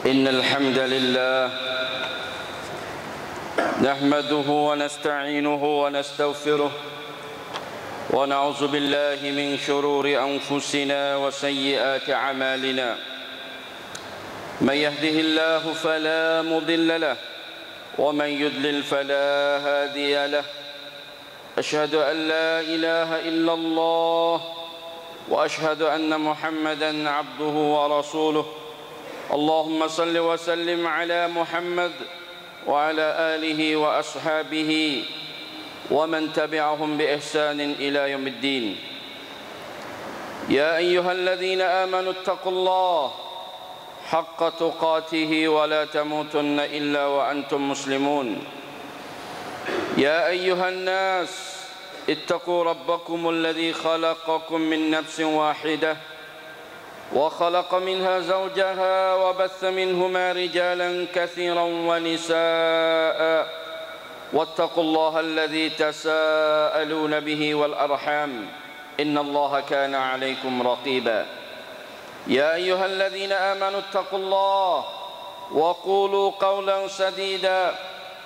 إن الحمد لله نحمده ونستعينه ونستغفره ونعوذ بالله من شرور أنفسنا وسيئات أعمالنا من يهده الله فلا مضل له ومن يضلل فلا هادي له أشهد أن لا إله إلا الله وأشهد أن محمدًا عبده ورسوله اللهم صل وسلم على محمد وعلى آله وأصحابه ومن تبعهم بإحسان إلى يوم الدين يا أيها الذين آمنوا اتقوا الله حق تقاته ولا تموتن إلا وأنتم مسلمون يا أيها الناس اتقوا ربكم الذي خلقكم من نفس واحدة وخلق منها زوجها وبث منهما رجالا كثيرا ونساء واتقوا الله الذي تساءلون به والأرحام إن الله كان عليكم رقيبا يا أيها الذين آمنوا اتقوا الله وقولوا قولا سديدا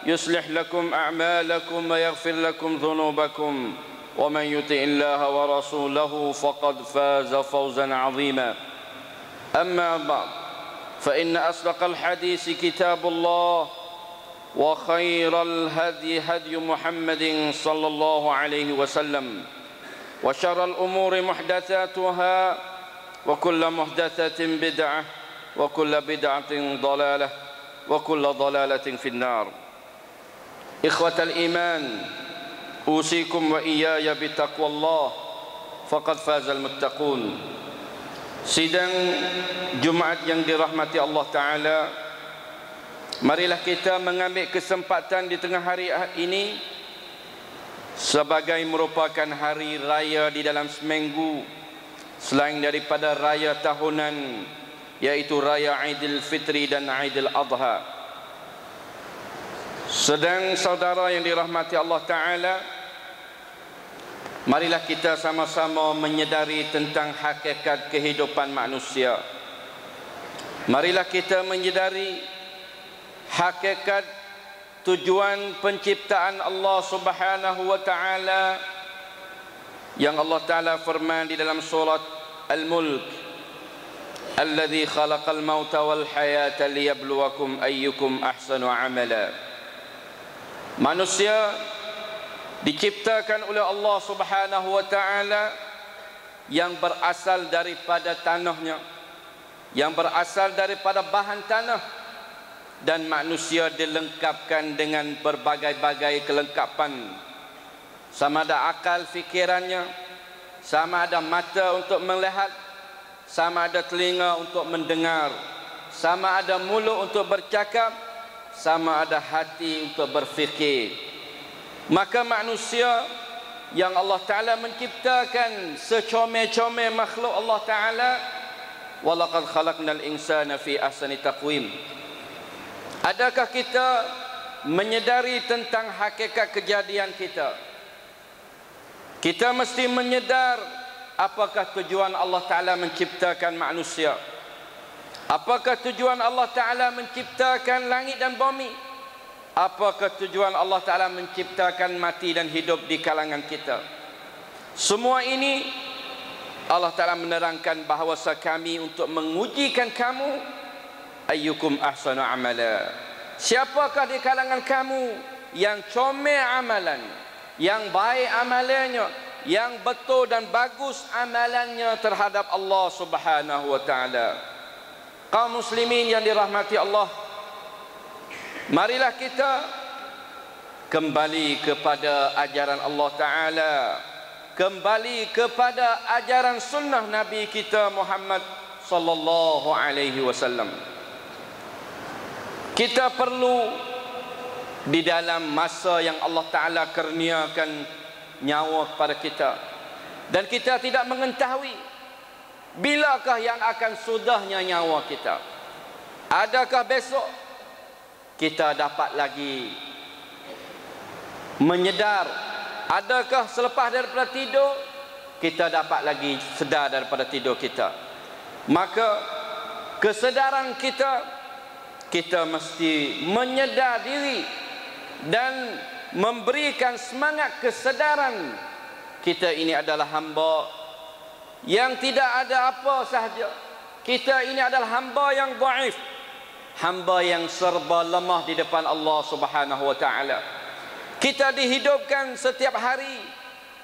يصلح لكم أعمالكم ويغفر لكم ذنوبكم ومن يطع الله ورسوله فقد فاز فوزا عظيما أما بعد فإن أصدق الحديث كتاب الله وخير الهدي هدي محمد صلى الله عليه وسلم وشر الأمور محدثاتها وكل محدثة بدعة وكل بدعة ضلالة وكل ضلالة في النار إخوة الإيمان أوصيكم وإياي بتقوى الله فقد فاز المتقون. Sidang Jumaat yang dirahmati Allah Ta'ala, marilah kita mengambil kesempatan di tengah hari ini sebagai merupakan hari raya di dalam seminggu selain daripada raya tahunan, yaitu raya Aidil Fitri dan Aidil Adha. Sedang saudara yang dirahmati Allah Ta'ala, marilah kita sama-sama menyedari tentang hakikat kehidupan manusia. Marilah kita menyedari hakikat tujuan penciptaan Allah Subhanahu wa Ta'ala yang Allah Ta'ala firman di dalam surat Al-Mulk, alladzi khalaqal mauta wal hayata liyabluwakum ayyukum ahsanu amala. Manusia diciptakan oleh Allah Subhanahu wa Ta'ala yang berasal daripada tanahnya, yang berasal daripada bahan tanah, dan manusia dilengkapkan dengan berbagai-bagai kelengkapan, sama ada akal fikirannya, sama ada mata untuk melihat, sama ada telinga untuk mendengar, sama ada mulut untuk bercakap, sama ada hati untuk berfikir. Maka manusia yang Allah Ta'ala menciptakan secomel-comel makhluk Allah Ta'ala, walaqad khalaqnal insana fi ahsani taqwim. Adakah kita menyedari tentang hakikat kejadian kita? Kita mesti menyedar apakah tujuan Allah Ta'ala menciptakan manusia. Apakah tujuan Allah Ta'ala menciptakan langit dan bumi? Apakah tujuan Allah Ta'ala menciptakan mati dan hidup di kalangan kita? Semua ini Allah Ta'ala menerangkan bahawa kami untuk mengujikan kamu, ayyukum ahsanu amala. Siapakah di kalangan kamu yang comel amalan, yang baik amalannya, yang betul dan bagus amalannya terhadap Allah Subhanahu wa Ta'ala. Kaum muslimin yang dirahmati Allah, marilah kita kembali kepada ajaran Allah Ta'ala, kembali kepada ajaran sunnah Nabi kita Muhammad sallallahu alaihi wasallam. Kita perlu di dalam masa yang Allah Ta'ala kurniakan nyawa kepada kita, dan kita tidak mengetahui bilakah yang akan sudahnya nyawa kita. Adakah besok kita dapat lagi menyedar? Adakah selepas daripada tidur kita dapat lagi sedar daripada tidur kita? Maka kesedaran kita kita mesti menyedar diri dan memberikan semangat kesedaran kita ini adalah hamba yang tidak ada apa sahaja. Kita ini adalah hamba yang dhaif, hamba yang serba lemah di depan Allah Subhanahu wa taala. Kita dihidupkan setiap hari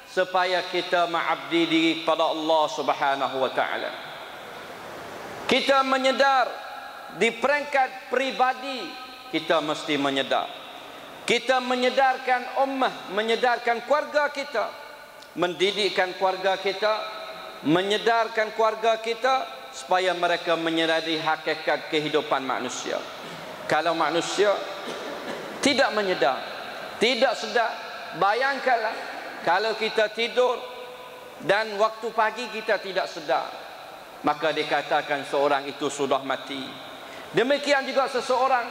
supaya kita mengabdi diri kepada Allah Subhanahu wa taala. Kita menyedar di peringkat pribadi, kita mesti menyedar. Kita menyedarkan ummah, menyedarkan keluarga kita, mendidikkan keluarga kita, menyedarkan keluarga kita supaya mereka menyadari hakikat kehidupan manusia. Kalau manusia tidak menyedar, tidak sedar, bayangkanlah kalau kita tidur dan waktu pagi kita tidak sedar, maka dikatakan seorang itu sudah mati. Demikian juga seseorang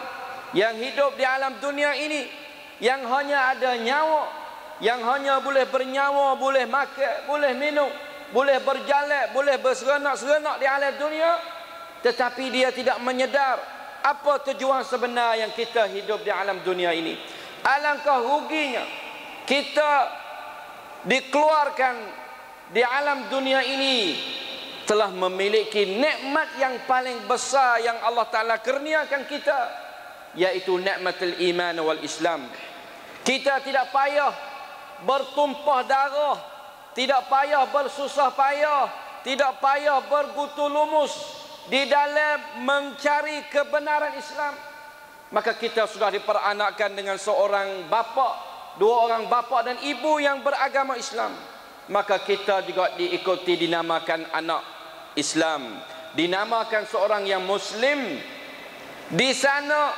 yang hidup di alam dunia ini, yang hanya ada nyawa, yang hanya boleh bernyawa, boleh makan, boleh minum, boleh berjalan, boleh berserenak-serenak di alam dunia, tetapi dia tidak menyedar apa tujuan sebenar yang kita hidup di alam dunia ini. Alangkah ruginya kita dikeluarkan di alam dunia ini telah memiliki nikmat yang paling besar yang Allah Ta'ala kurniakan kita, yaitu nikmatul iman wal Islam. Kita tidak payah bertumpah darah, tidak payah bersusah payah, tidak payah bergutu lumus di dalam mencari kebenaran Islam. Maka kita sudah diperanakkan dengan seorang bapa, dua orang bapa dan ibu yang beragama Islam. Maka kita juga diikuti, dinamakan anak Islam, dinamakan seorang yang Muslim. Di sana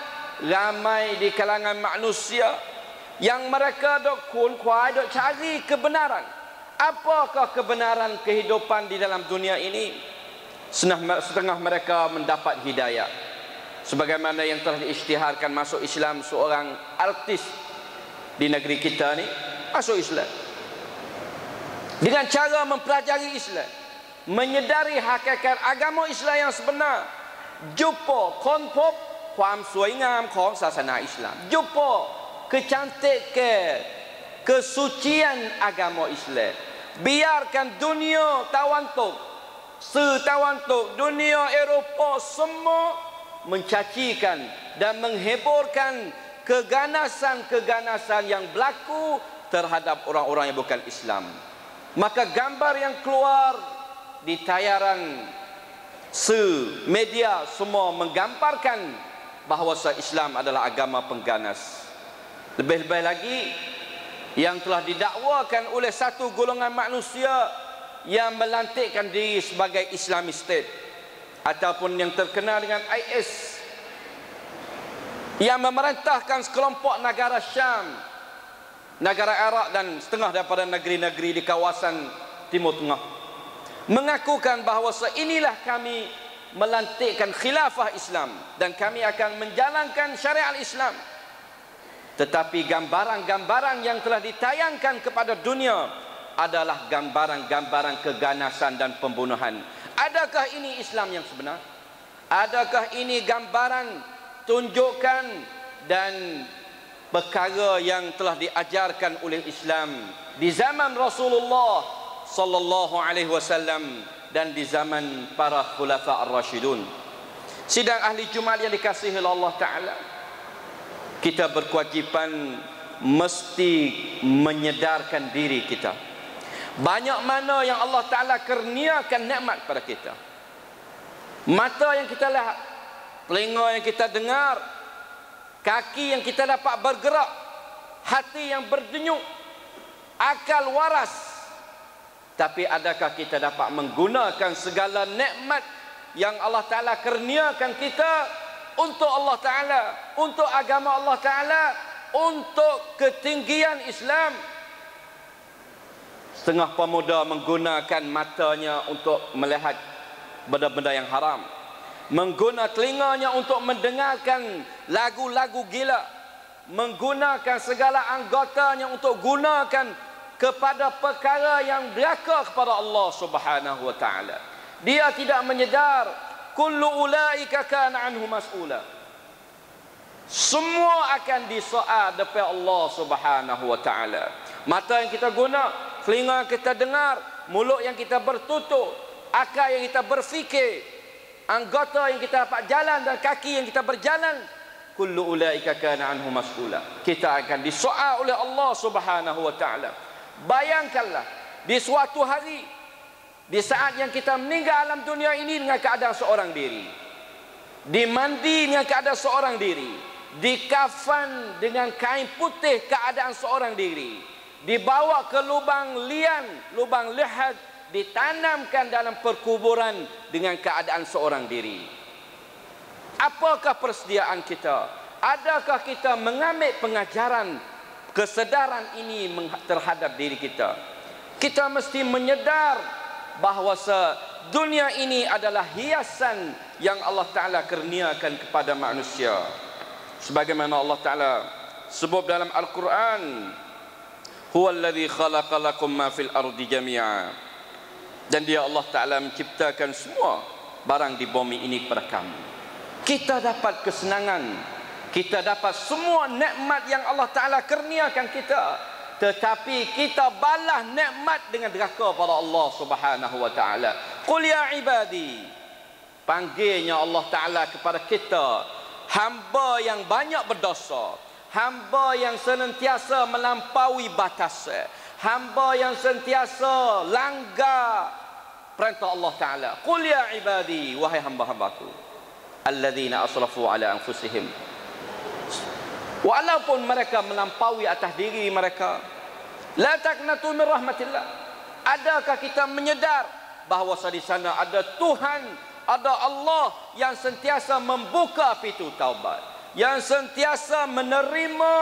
ramai di kalangan manusia yang mereka dok kuat dok cari kebenaran. Apakah kebenaran kehidupan di dalam dunia ini? Setengah mereka mendapat hidayah, sebagaimana yang telah diisytiharkan masuk Islam seorang artis di negeri kita ni, masuk Islam dengan cara mempelajari Islam, menyedari hakikat agama Islam yang sebenar, jumpa konsepความสวยงามของศาสนา Islam, jumpa kecantikan, kesucian agama Islam. Biarkan dunia tawantuk, tawantuk, dunia Eropah semua mencacikan dan mengheburkan keganasan-keganasan yang berlaku terhadap orang-orang yang bukan Islam. Maka gambar yang keluar di tayaran media semua menggambarkan bahawa Islam adalah agama pengganas. Lebih-lebih lagi yang telah didakwakan oleh satu golongan manusia yang melantikkan diri sebagai Islamic State, ataupun yang terkenal dengan IS, yang memerintahkan sekelompok negara Syam, negara Iraq dan setengah daripada negeri-negeri di kawasan Timur Tengah, mengakukan bahawa inilah kami melantikkan khilafah Islam dan kami akan menjalankan syariat Islam. Tetapi gambaran-gambaran yang telah ditayangkan kepada dunia adalah gambaran-gambaran keganasan dan pembunuhan. Adakah ini Islam yang sebenar? Adakah ini gambaran, tunjukkan dan perkara yang telah diajarkan oleh Islam di zaman Rasulullah sallallahu alaihi wasallam dan di zaman para khulafa ar-rasyidun? Sidang ahli Jumaat yang dikasihi oleh Allah Ta'ala, kita berkewajipan mesti menyedarkan diri kita. Banyak mana yang Allah Ta'ala kurniakan nikmat pada kita. Mata yang kita lihat, telinga yang kita dengar, kaki yang kita dapat bergerak, hati yang berdenyut, akal waras. Tapi adakah kita dapat menggunakan segala nikmat yang Allah Ta'ala kurniakan kita untuk Allah Ta'ala, untuk agama Allah Ta'ala, untuk ketinggian Islam? Setengah pemuda menggunakan matanya untuk melihat benda-benda yang haram, menggunakan telinganya untuk mendengarkan lagu-lagu gila, menggunakan segala anggotanya untuk gunakan kepada perkara yang beraka kepada Allah Subhanahu wa Ta'ala. Dia tidak menyedar kullu ulaika kana anhu mas'ula. Semua akan disoal depan Allah Subhanahu wa taala. Mata yang kita guna, telinga yang kita dengar, mulut yang kita bertutur, akal yang kita berfikir, anggota yang kita dapat jalan dan kaki yang kita berjalan, kullu ulaika kana anhu mas'ula. Kita akan disoal oleh Allah Subhanahu wa taala. Bayangkanlah di suatu hari, di saat yang kita meninggal alam dunia ini dengan keadaan seorang diri, dimandi dengan keadaan seorang diri, dikafan dengan kain putih keadaan seorang diri, dibawa ke lubang lian, lubang lihat, ditanamkan dalam perkuburan dengan keadaan seorang diri. Apakah persediaan kita? Adakah kita mengambil pengajaran kesedaran ini terhadap diri kita? Kita mesti menyedar bahawa dunia ini adalah hiasan yang Allah Ta'ala kurniakan kepada manusia. Sebagaimana Allah Ta'ala sebut dalam Al-Quran, huwallazi khalaqa lakum ma fil ardi jami'a. Dan dia Allah Ta'ala menciptakan semua barang di bumi ini kepada kamu. Kita dapat kesenangan, kita dapat semua nikmat yang Allah Ta'ala kurniakan kita, tetapi kita balas nikmat dengan deraka pada Allah Subhanahu wa taala. Qul ya ibadi, panggilnya Allah Ta'ala kepada kita, hamba yang banyak berdosa, hamba yang senantiasa melampaui batas, hamba yang sentiasa langgar perintah Allah Ta'ala. Qul ya ibadi, wahai hamba-hambaku, alladzina asrafu ala anfusihim, walaupun mereka melampaui atas diri mereka, la taqnatu min rahmatillah. Adakah kita menyedar bahawa di sana ada Tuhan, ada Allah yang sentiasa membuka pintu taubat, yang sentiasa menerima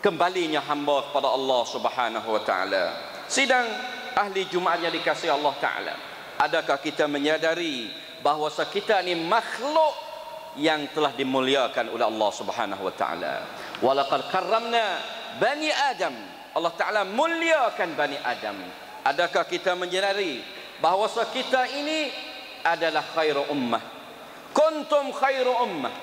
kembalinya hamba kepada Allah Subhanahu wa taala. Sidang ahli Jumaat yang dikasihi Allah Taala, adakah kita menyadari bahawa kita ini makhluk yang telah dimuliakan oleh Allah Subhanahu wa taala? Walaqad karramna bani Adam. Allah Taala muliakan bani Adam. Adakah kita menyadari bahawa kita ini adalah khairu ummah? Kuntum khairu ummah.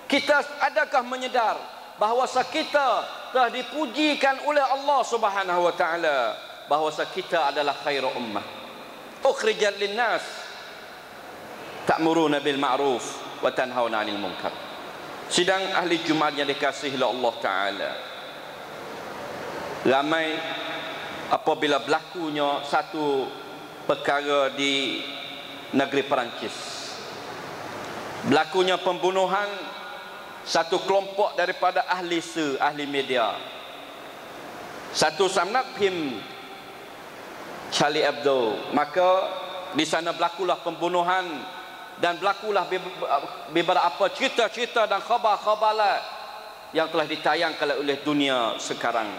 Kita adakah menyadar bahawa kita telah dipujikan oleh Allah Subhanahu wa taala, bahawa kita adalah khairu ummah, ukhrijat linnas ta'muruna bil ma'ruf wa tanhauna 'anil munkar. Sidang ahli Jumaat yang dikasihi oleh Allah Taala, ramai apabila berlakunya satu perkara di negeri Perancis, berlakunya pembunuhan satu kelompok daripada ahli media, satu samnat him Charlie Hebdo, maka di sana berlakulah pembunuhan dan berlakulah beberapa cerita-cerita dan khabar-khabar yang telah ditayangkan oleh dunia sekarang.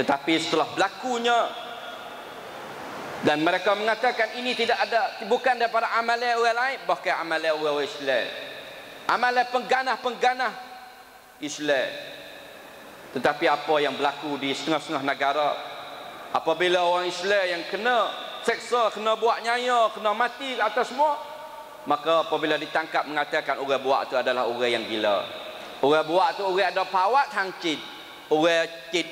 Tetapi setelah berlakunya, dan mereka mengatakan ini tidak ada, bukan daripada amalan orang lain, bahkan amalan orang Islam, amalan pengganah-pengganah Islam. Tetapi apa yang berlaku di setengah-setengah negara, apabila orang Islam yang kena seksa, kena buat nyaya, kena mati atas semua, maka apabila ditangkap mengatakan orang buat itu adalah orang yang gila, orang buat itu orang ada pawat hangcit, orang cit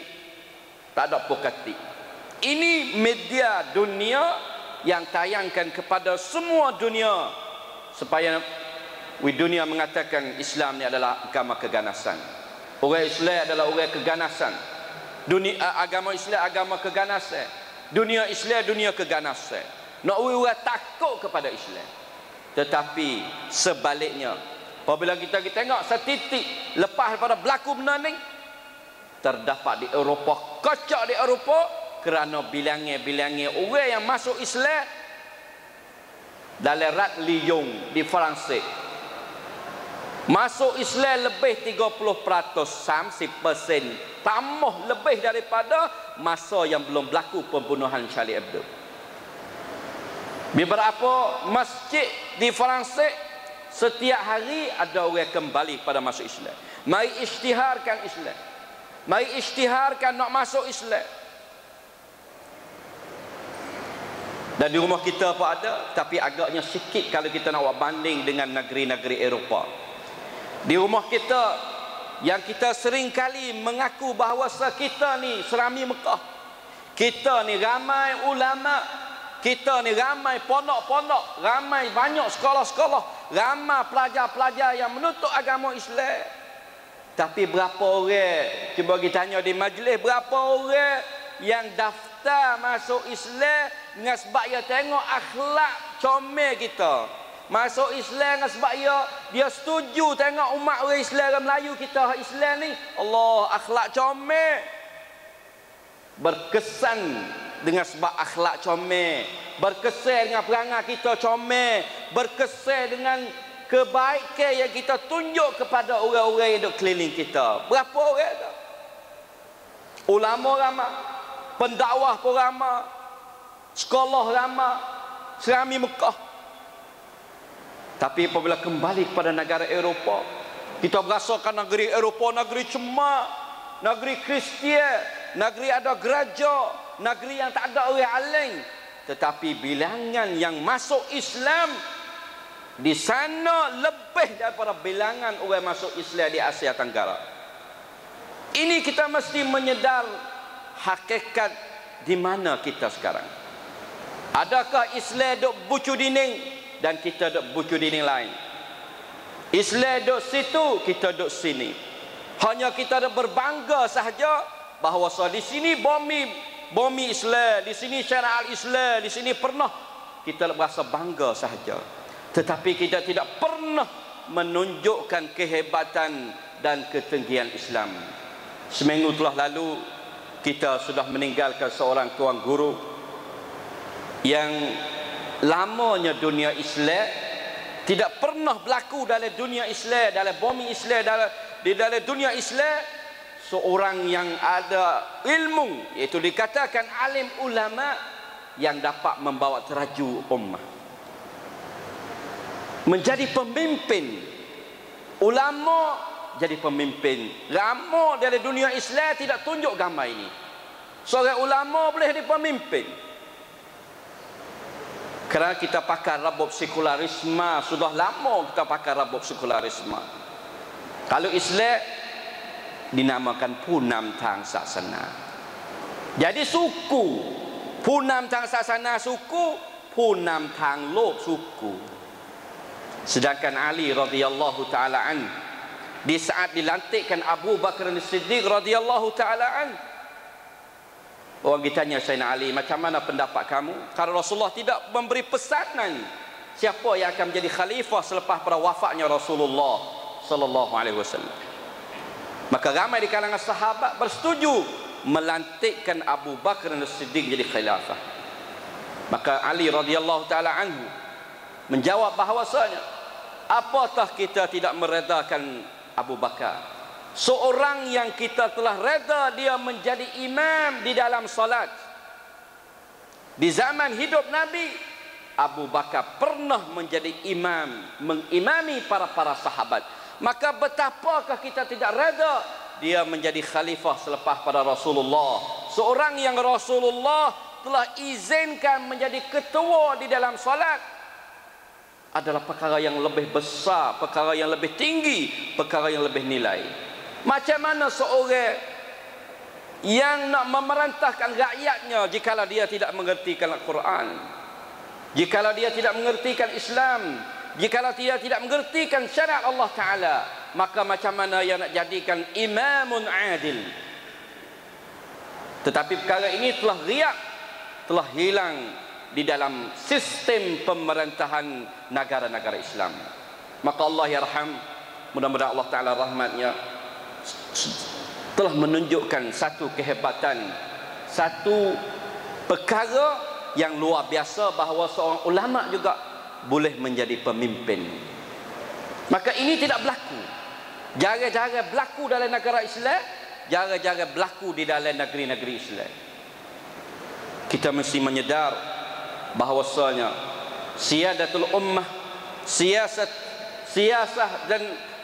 tak ada pokati. Ini media dunia yang tayangkan kepada semua dunia supaya dunia mengatakan Islam ini adalah agama keganasan. Orang Islam adalah orang keganasan. Dunia agama Islam agama keganasan. Dunia Islam dunia keganasan. Nak orang takut kepada Islam. Tetapi sebaliknya, apabila kita tengok setitik lepas daripada berlaku benda ni, terdapat di Eropah, kocok di Eropah, kerana bilangan orang yang masuk Islam dalam Rat Lyon di Perancis, masuk Islam lebih 30%, 30%, tambah lebih daripada masa yang belum berlaku pembunuhan Charlie Hebdo. Beberapa masjid di Perancis setiap hari ada orang kembali pada masuk Islam. Mari isytiharkan Islam, mari isytiharkan nak masuk Islam. Dan di rumah kita pun ada, tapi agaknya sikit kalau kita nak buat banding dengan negeri-negeri Eropah. Di rumah kita, yang kita sering kali mengaku bahawa kita ni Serami Mekah, kita ni ramai ulama, kita ni ramai pondok-pondok, ramai banyak sekolah-sekolah, ramai pelajar-pelajar yang menuntut agama Islam. Tapi berapa orang, cuba kita tanya di majlis, berapa orang yang daftar masuk Islam dengan sebab ia tengok akhlak comel kita. Masuk Islam dengan sebab dia setuju tengok umat orang Islam, orang Melayu kita Islam ni, Allah, akhlak comel. Berkesan dengan sebab akhlak comel, berkesan dengan perangai kita comel, berkesan dengan kebaikan yang kita tunjuk kepada orang-orang yang duduk keliling kita. Berapa orang tu? Ulama ramai, pendakwah pun ramai, sekolah ramai, Serami Mekah. Tapi apabila kembali kepada negara Eropah, kita berasakan negeri Eropah negeri cemak, negeri Kristian, negeri ada gereja, negeri yang tak ada orang alim. Tetapi bilangan yang masuk Islam di sana lebih daripada bilangan orang masuk Islam di Asia Tenggara. Ini kita mesti menyedar hakikat di mana kita sekarang. Adakah Islam duk bucu dinding dan kita duk bucu dinding lain? Islam duk situ, kita duk sini. Hanya kita duk berbangga sahaja bahawa di sini bumi Islam, di sini syariat Islam, di sini pernah kita berasa bangga sahaja. Tetapi kita tidak pernah menunjukkan kehebatan dan ketinggian Islam. Seminggu telah lalu kita sudah meninggalkan seorang tuan guru yang lamanya dunia Islam tidak pernah berlaku dalam dunia Islam, dalam bumi Islam, di dalam dunia Islam seorang yang ada ilmu, iaitu dikatakan alim ulama yang dapat membawa teraju ummah menjadi pemimpin. Ulama jadi pemimpin. Lama dari dunia Islam tidak tunjuk gambar ini. Seorang ulama boleh jadi pemimpin. Kerana kita pakai rabuk sekularisme, sudah lama kita pakai rabuk sekularisme. Kalau Islam dinamakan punam tang saksana. Jadi suku, punam tang saksana suku, punam tang lok suku. Sedangkan Ali radhiyallahu taala an, di saat dilantikkan Abu Bakar As-Siddiq radhiyallahu taala an, orang ditanya Sayyidina Ali, macam mana pendapat kamu? Karena Rasulullah tidak memberi pesanan siapa yang akan menjadi khalifah selepas pada wafatnya Rasulullah sallallahu alaihi wasallam. Maka ramai di kalangan sahabat bersetuju melantikkan Abu Bakar As-Siddiq jadi khalifah. Maka Ali radhiyallahu taala anhu menjawab bahawasanya, apatah kita tidak meredakan Abu Bakar, seorang yang kita telah reda dia menjadi imam di dalam salat. Di zaman hidup Nabi, Abu Bakar pernah menjadi imam, mengimami para sahabat. Maka betapakah kita tidak reda dia menjadi khalifah selepas pada Rasulullah, seorang yang Rasulullah telah izinkan menjadi ketua di dalam salat. Adalah perkara yang lebih besar, perkara yang lebih tinggi, perkara yang lebih nilai. Macam mana seorang yang nak memerintahkan rakyatnya jikalau dia tidak mengertikan Al-Quran, jikalau dia tidak mengertikan Islam, jikalau dia tidak mengertikan syariat Allah Ta'ala, maka macam mana ia nak jadikan imamun adil? Tetapi perkara ini telah riak, telah hilang di dalam sistem pemerintahan negara-negara Islam. Maka Allah yarham, mudah-mudahan Allah Ta'ala rahmatnya telah menunjukkan satu kehebatan, satu perkara yang luar biasa, bahawa seorang ulama juga boleh menjadi pemimpin. Maka ini tidak berlaku, jarang-jarang berlaku dalam negara Islam, jarang-jarang berlaku di dalam negeri-negeri Islam. Kita mesti menyedar bahawasanya siyadatul ummah, siasah dan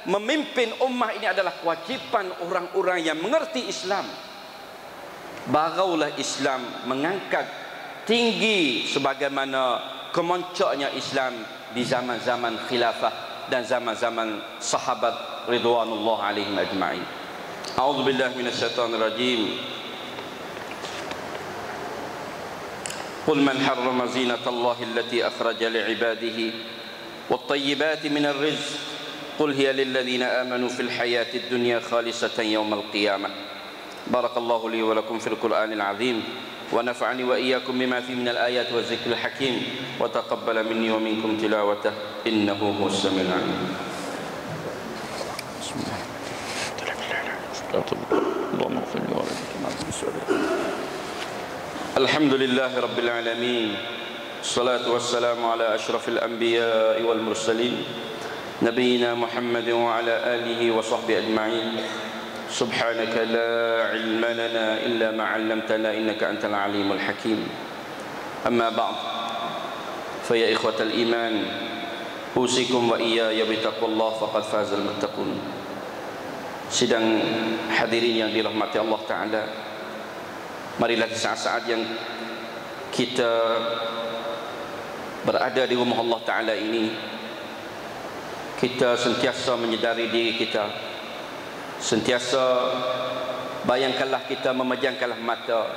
memimpin ummah ini adalah kewajipan orang-orang yang mengerti Islam. Barulah Islam mengangkat tinggi sebagaimana kemoncaknya Islam di zaman-zaman khilafah dan zaman-zaman sahabat ridwanullah alaihim ajma'in. A'udzubillahi minasyaitonirrajim. Qul man harrama zinatallahi allati akhraja li'ibadihi wat-tayyibati minar rizq qul hiya lilladzina amanu fil hayatid dunya khalisatan yaumal qiyamah. Barakallahu li wa lakum fil Qur'anil azim wa nafa'ani wa iyyakum bima fihi minal ayati wa dzikril hakim wa taqabbala minni wa minkum tilawatahu innahu huwas samiul alim. Allahumma ighfir li wa li. Alhamdulillahi rabbil alamin. Salatu wassalamu ala asyrafil anbiya'i wal mursalin nabiyyina Muhammadin wa ala alihi wa sahbihi ajma'in. Subhanaka la ilma lana illa ma 'allamtana innaka antal alimul hakim. Amma ba'd. Fa ya ikhwatal iman, usikum wa iyaya bi taqwallah faqad fazal muttaqun. Sidang hadirin yang dirahmati Allah Ta'ala, marilah di saat-saat yang kita berada di rumah Allah Ta'ala ini, kita sentiasa menyedari diri kita, sentiasa bayangkanlah kita, memejamkanlah mata,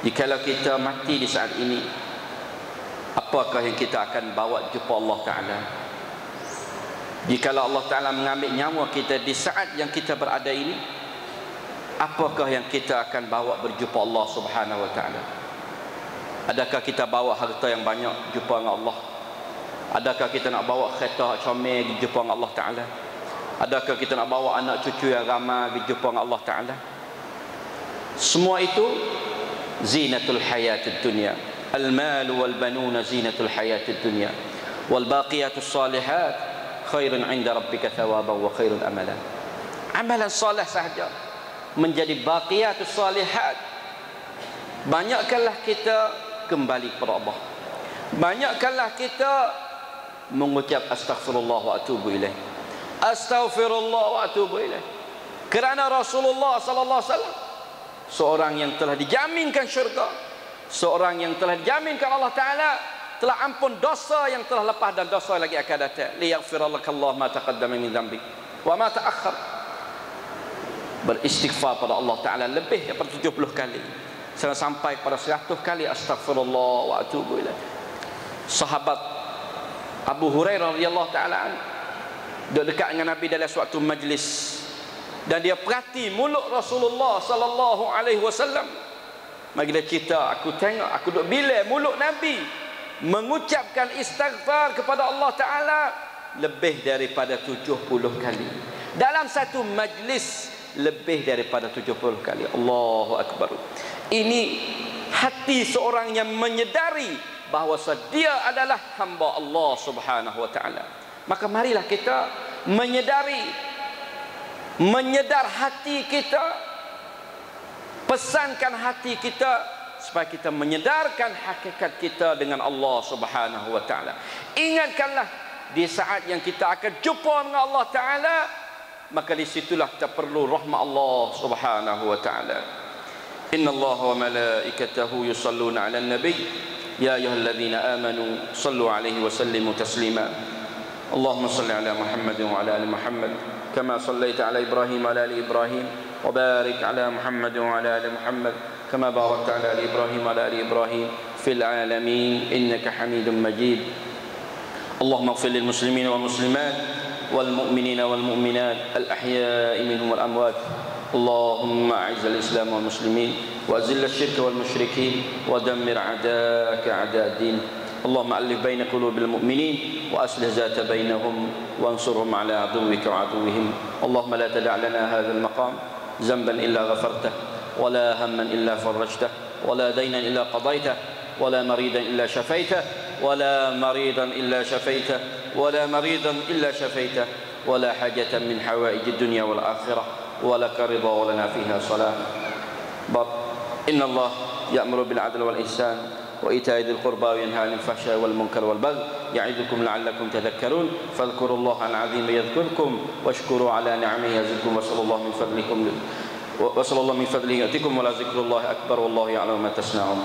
jikalau kita mati di saat ini, apakah yang kita akan bawa jumpa Allah Ta'ala? Jikalau Allah Ta'ala mengambil nyawa kita di saat yang kita berada ini, apakah yang kita akan bawa berjumpa Allah Subhanahu wa Ta'ala? Adakah kita bawa harta yang banyak jumpa dengan Allah? Adakah kita nak bawa kereta comel jumpa dengan Allah Ta'ala? Adakah kita nak bawa anak cucu yang ramai jumpa dengan Allah Ta'ala? Semua itu zinatul hayatid dunya. Al-mal wal banuna zinatul hayatid dunya wal baqiyatus salihat khairun 'inda rabbika thawaban wa khairun amala. Amalan soleh sahaja menjadi baqiyatus salihat. Banyakkanlah kita kembali kepada Allah. Banyakkanlah kita mengucap astaghfirullah wa atubu ilaih. Astaghfirullah wa atubu ilaih. Kerana Rasulullah sallallahu alaihi wasallam seorang yang telah dijaminkan syurga, seorang yang telah dijaminkan Allah Ta'ala telah ampun dosa yang telah lepas dan dosa lagi akan datang. Liyaghfiralakallahu ma taqaddama min dzambik wa ma ta'akhkhar. Beristighfar pada Allah Ta'ala lebih daripada 70 kali, sampai pada 100 kali astaghfirullah wa atubu ilaih. Sahabat Abu Hurairah radhiyallahu ta'ala duduk dekat dengan Nabi dalam suatu majlis, dan dia perhati mulut Rasulullah sallallahu alaihi wasallam. Mari dia cerita, aku tengok, aku duduk bila mulut Nabi mengucapkan istighfar kepada Allah Ta'ala lebih daripada 70 kali. Dalam satu majlis lebih daripada 70 kali. Allahu Akbar. Ini hati seorang yang menyedari bahawa dia adalah hamba Allah Subhanahu wa Ta'ala. Maka marilah kita menyedar hati kita, pesankan hati kita supaya kita menyedarkan hakikat kita dengan Allah Subhanahu wa Ta'ala. Ingatkanlah di saat yang kita akan jumpa dengan Allah Ta'ala, maka di situlah kita perlu rahmat Allah Subhanahu wa Ta'ala. Inna Allah wa malaikatahu yusalluna 'alan nabiy ya ayyuhalladzina amanu sallu 'alaihi wa sallimu taslima. Allahumma salli 'ala Muhammadin wa 'ala ali Muhammad kama sallaita 'ala Ibrahim wa 'ala ali Ibrahim wa barik 'ala Muhammadin wa 'ala ali Muhammad kama barakta 'ala ali Ibrahim wa 'ala ali Ibrahim fil 'alamin innaka Hamidum Majid. Allahumma ighfir lil muslimin wal muslimat wal mu'minina wal mu'minat al ahya'i minhum wal amwat. Allahumma a'izz al islam wal muslimin wa azil asy-syirka wal musyrikin wa dammir a'da'aka a'da'ad-din. Allahumma alif baina qulubil mu'minin wa aslih zata bainahum wansurhum 'ala 'aduwwika wa 'aduwwihim. Allahumma la tada' lana hadzal maqam dhanban illa ghafartah wa la hamman illa farajtah wa la daynan illa qadaytah wa la maridan illa shafaytah ولا مريضا إلا شفيته ولا مريضا إلا شفيته ولا حاجة من حوائج الدنيا والآخرة ولك رضا ولنا فيها صلاة. إن الله يأمر بالعدل والإحسان وإيتاء ذي القربى وينهى عن الفحشاء والمنكر والبغي يعظكم لعلكم تذكرون فاذكروا الله العظيم يذكركم واشكروا على نعمه يزدكم وصلى الله من فضله يؤتكم ولذكر الله أكبر والله يعلم ما تصنعون.